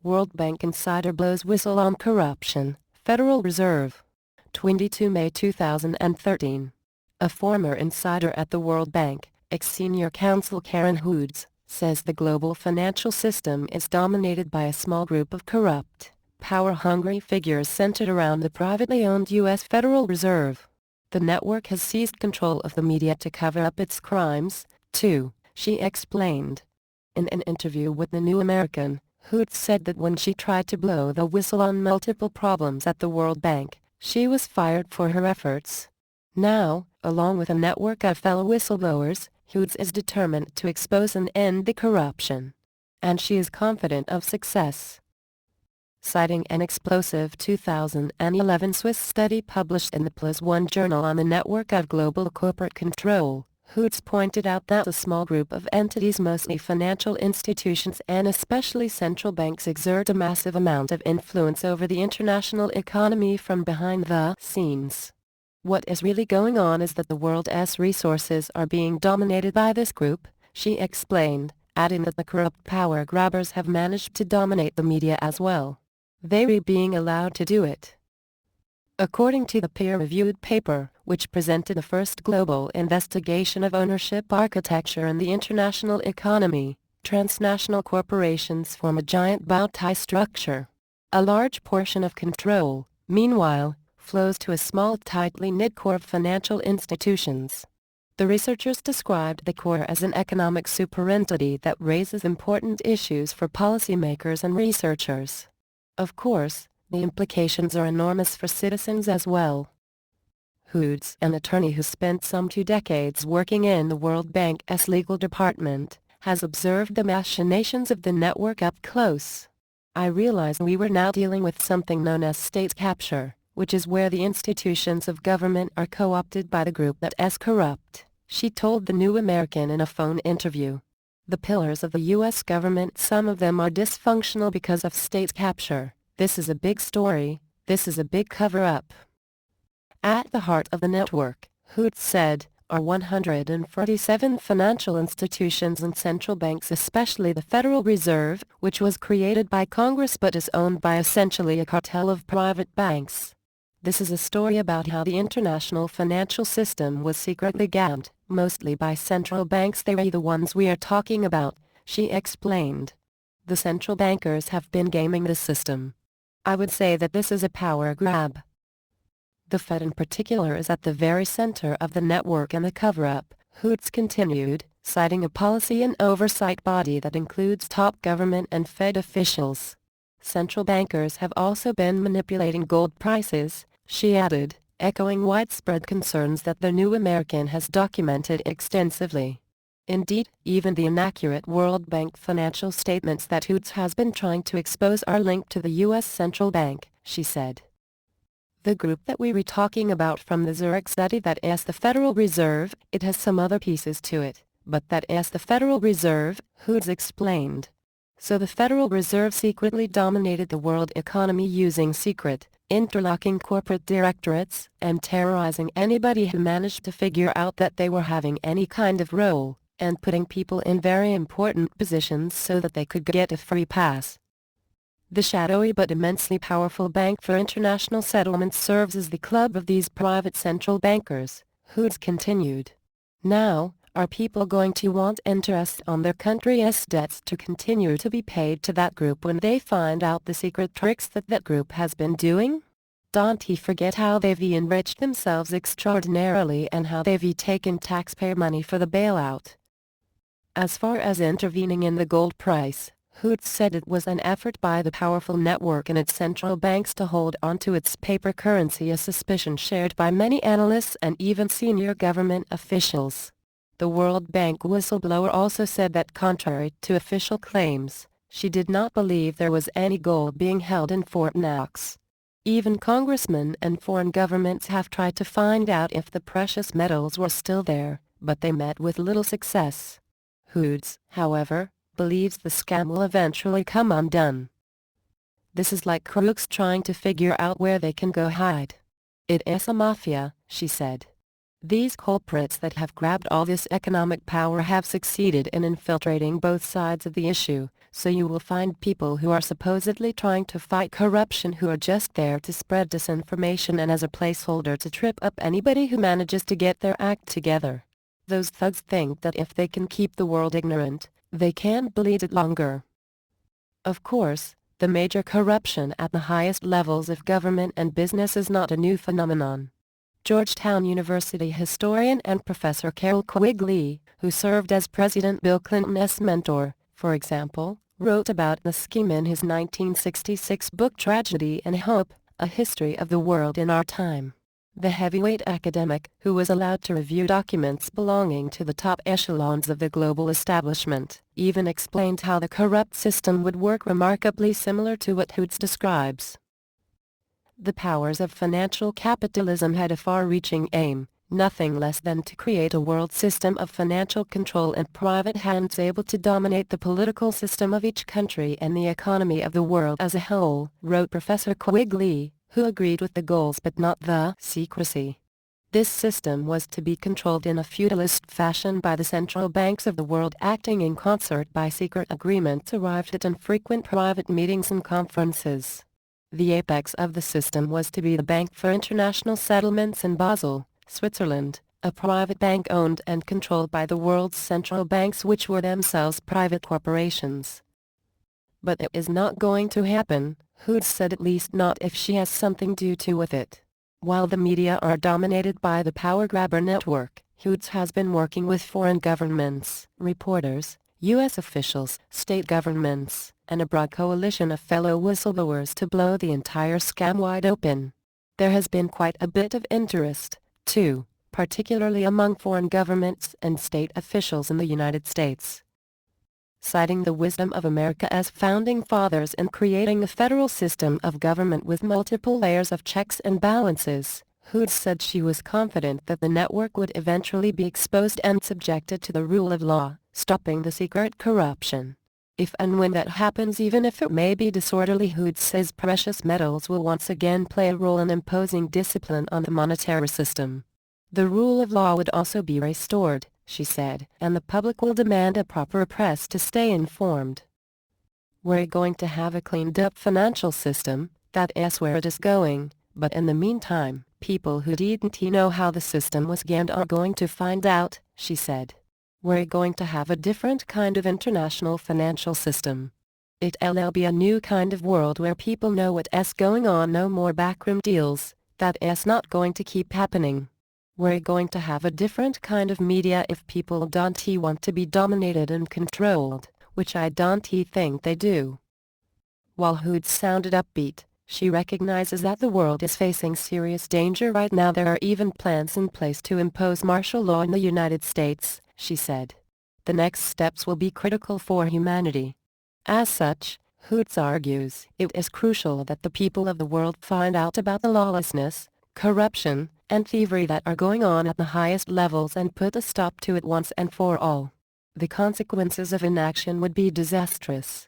World Bank insider blows whistle on corruption, Federal Reserve. 22 May 2013. A former insider at the World Bank, ex-senior counsel Karen Hudes, says the global financial system is dominated by a small group of corrupt, power-hungry figures centered around the privately owned U.S. Federal Reserve. The network has seized control of the media to cover up its crimes, too, she explained. In an interview with The New American, Hudes said that when she tried to blow the whistle on multiple problems at the World Bank, she was fired for her efforts. Now, along with a network of fellow whistleblowers, Hudes is determined to expose and end the corruption. And she is confident of success. Citing an explosive 2011 Swiss study published in the PLOS ONE journal on the network of global corporate control, Hudes pointed out that a small group of entities, mostly financial institutions and especially central banks, exert a massive amount of influence over the international economy from behind the scenes. What is really going on is that the world's resources are being dominated by this group, she explained, adding that the corrupt power grabbers have managed to dominate the media as well. They're being allowed to do it. According to the peer-reviewed paper, which presented the first global investigation of ownership architecture in the international economy, transnational corporations form a giant bow-tie structure. A large portion of control, meanwhile, flows to a small, tightly knit core of financial institutions. The researchers described the core as an economic superentity that raises important issues for policymakers and researchers. Of course, the implications are enormous for citizens as well. Hudes, an attorney who spent some 2 decades working in the World Bank's legal department, has observed the machinations of the network up close. I realized we were now dealing with something known as state capture, which is where the institutions of government are co-opted by the group that is corrupt, she told The New American in a phone interview. The pillars of the U.S. government, some of them are dysfunctional because of state capture. This is a big story, this is a big cover-up. At the heart of the network, Hudes said, are 147 financial institutions and central banks, especially the Federal Reserve, which was created by Congress but is owned by essentially a cartel of private banks. This is a story about how the international financial system was secretly gamed, mostly by central banks. They are the ones we are talking about, she explained. The central bankers have been gaming the system. I would say that this is a power grab. The Fed in particular is at the very center of the network and the cover-up, Hudes continued, citing a policy and oversight body that includes top government and Fed officials. Central bankers have also been manipulating gold prices, she added, echoing widespread concerns that The New American has documented extensively. Indeed, even the inaccurate World Bank financial statements that Hudes has been trying to expose are linked to the U.S. Central Bank, she said. The group that we were talking about from the Zurich study, that is the Federal Reserve, it has some other pieces to it, but that is the Federal Reserve, Hudes explained. So the Federal Reserve secretly dominated the world economy using secret, interlocking corporate directorates and terrorizing anybody who managed to figure out that they were having any kind of role, and putting people in very important positions so that they could get a free pass. The shadowy but immensely powerful Bank for International Settlements serves as the club of these private central bankers, Hudes continued. Now, are people going to want interest on their country's debts to continue to be paid to that group when they find out the secret tricks that that group has been doing? Don't forget how they've enriched themselves extraordinarily and how they've taken taxpayer money for the bailout. As far as intervening in the gold price, Hudes said it was an effort by the powerful network and its central banks to hold onto its paper currency, a suspicion shared by many analysts and even senior government officials. The World Bank whistleblower also said that contrary to official claims, she did not believe there was any gold being held in Fort Knox. Even congressmen and foreign governments have tried to find out if the precious metals were still there, but they met with little success. Hudes, however, believes the scam will eventually come undone. This is like crooks trying to figure out where they can go hide. It is a mafia, she said. These culprits that have grabbed all this economic power have succeeded in infiltrating both sides of the issue, So you will find people who are supposedly trying to fight corruption who are just there to spread disinformation and as a placeholder to trip up anybody who manages to get their act together. Those thugs think that if they can keep the world ignorant, they can bleed it longer. Of course, the major corruption at the highest levels of government and business is not a new phenomenon. Georgetown University historian and professor Carol Quigley, who served as President Bill Clinton's mentor, for example, wrote about the scheme in his 1966 book Tragedy and Hope, A History of the World in Our Time. The heavyweight academic, who was allowed to review documents belonging to the top echelons of the global establishment, even explained how the corrupt system would work remarkably similar to what Hudes describes. The powers of financial capitalism had a far-reaching aim, nothing less than to create a world system of financial control and private hands able to dominate the political system of each country and the economy of the world as a whole, wrote Professor Quigley, who agreed with the goals but not the secrecy. This system was to be controlled in a feudalist fashion by the central banks of the world acting in concert by secret agreements arrived at in frequent private meetings and conferences. The apex of the system was to be the Bank for International Settlements in Basel, Switzerland, a private bank owned and controlled by the world's central banks which were themselves private corporations. But it is not going to happen, Hudes said, at least not if she has something to do with it. While the media are dominated by the power grabber network, Hudes has been working with foreign governments, reporters, U.S. officials, state governments, and a broad coalition of fellow whistleblowers to blow the entire scam wide open. There has been quite a bit of interest, too, particularly among foreign governments and state officials in the United States. Citing the wisdom of America's founding fathers in creating a federal system of government with multiple layers of checks and balances, Hudes said she was confident that the network would eventually be exposed and subjected to the rule of law, stopping the secret corruption. If and when that happens, even if it may be disorderly, Hudes says precious metals will once again play a role in imposing discipline on the monetary system. The rule of law would also be restored, she said, and the public will demand a proper press to stay informed. We're going to have a cleaned-up financial system, that is where it is going, but in the meantime, people who didn't know how the system was gamed are going to find out, she said. We're going to have a different kind of international financial system. It'll be a new kind of world where people know what's going on, no more backroom deals, that is not going to keep happening. We're going to have a different kind of media if people don't want to be dominated and controlled, which I don't think they do. While Hudes sounded upbeat, she recognizes that the world is facing serious danger right now. There are even plans in place to impose martial law in the United States, she said. The next steps will be critical for humanity. As such, Hudes argues, it is crucial that the people of the world find out about the lawlessness, corruption, and thievery that are going on at the highest levels and put a stop to it once and for all. The consequences of inaction would be disastrous.